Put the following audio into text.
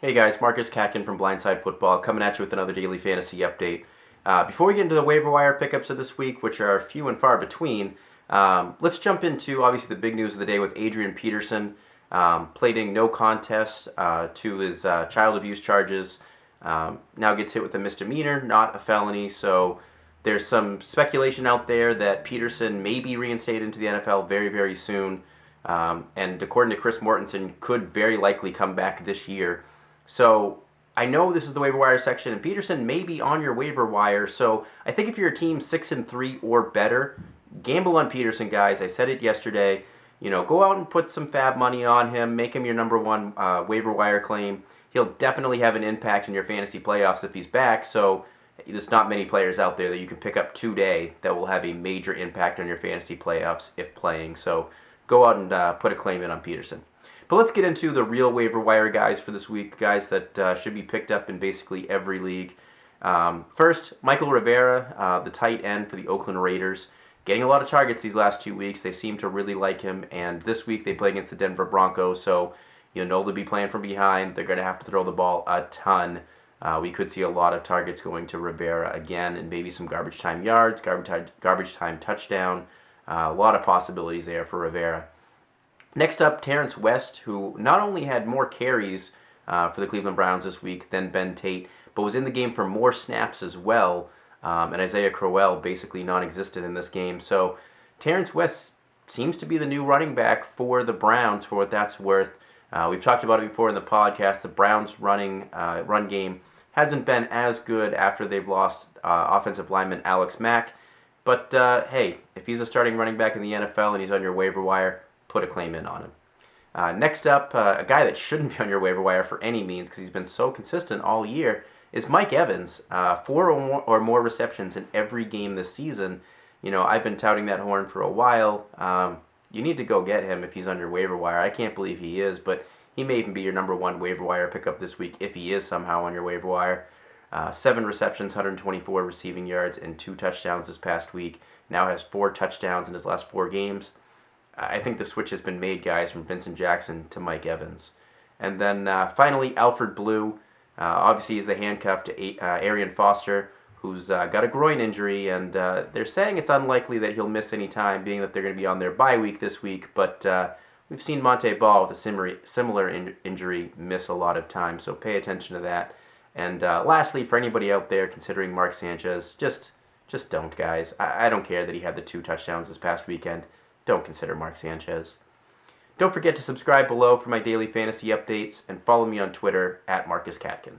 Hey guys, Marcus Catkin from Blindside Football coming at you with another daily fantasy update. Before we get into the waiver wire pickups of this week, which are few and far between, let's jump into obviously the big news of the day with Adrian Peterson pleading no contest to his child abuse charges. Now gets hit with a misdemeanor, not a felony. So there's some speculation out there that Peterson may be reinstated into the NFL very, very soon. And according to Chris Mortensen, could very likely come back this year. So I know this is the waiver wire section, and Peterson may be on your waiver wire. So I think if you're a team 6-3 or better, gamble on Peterson, guys. I said it yesterday. Go out and put some fab money on him. Make him your number one waiver wire claim. He'll definitely have an impact in your fantasy playoffs if he's back. So there's not many players out there that you can pick up today that will have a major impact on your fantasy playoffs if playing. So go out and put a claim in on Peterson. But let's get into the real waiver wire guys for this week, guys that should be picked up in basically every league. First, Michael Rivera, the tight end for the Oakland Raiders, getting a lot of targets these last 2 weeks. They seem to really like him, and this week they play against the Denver Broncos, so they'll be playing from behind. They're going to have to throw the ball a ton. We could see a lot of targets going to Rivera again, and maybe some garbage time yards, garbage time touchdown. A lot of possibilities there for Rivera. Next up, Terrence West, who not only had more carries for the Cleveland Browns this week than Ben Tate, but was in the game for more snaps as well. And Isaiah Crowell basically non-existent in this game. So Terrence West seems to be the new running back for the Browns, for what that's worth. We've talked about it before in the podcast. The Browns' run game hasn't been as good after they've lost offensive lineman Alex Mack. But hey, if he's a starting running back in the NFL and he's on your waiver wire, put a claim in on him. Next up, a guy that shouldn't be on your waiver wire for any means because he's been so consistent all year is Mike Evans. 4 or more receptions in every game this season. I've been touting that horn for a while. You need to go get him if he's on your waiver wire. I can't believe he is, but he may even be your number one waiver wire pickup this week if he is somehow on your waiver wire. 7 receptions, 124 receiving yards, and 2 touchdowns this past week. Now has 4 touchdowns in his last 4 games. I think the switch has been made, guys, from Vincent Jackson to Mike Evans. And then finally, Alfred Blue. Obviously, he's the handcuff to Arian Foster, who's got a groin injury, and they're saying it's unlikely that he'll miss any time, being that they're going to be on their bye week this week. But we've seen Monte Ball with a similar injury miss a lot of time, so pay attention to that. And lastly, for anybody out there considering Mark Sanchez, just don't, guys. I don't care that he had the 2 touchdowns this past weekend. Don't consider Mark Sanchez. Don't forget to subscribe below for my daily fantasy updates and follow me on Twitter @MarcusCatkin.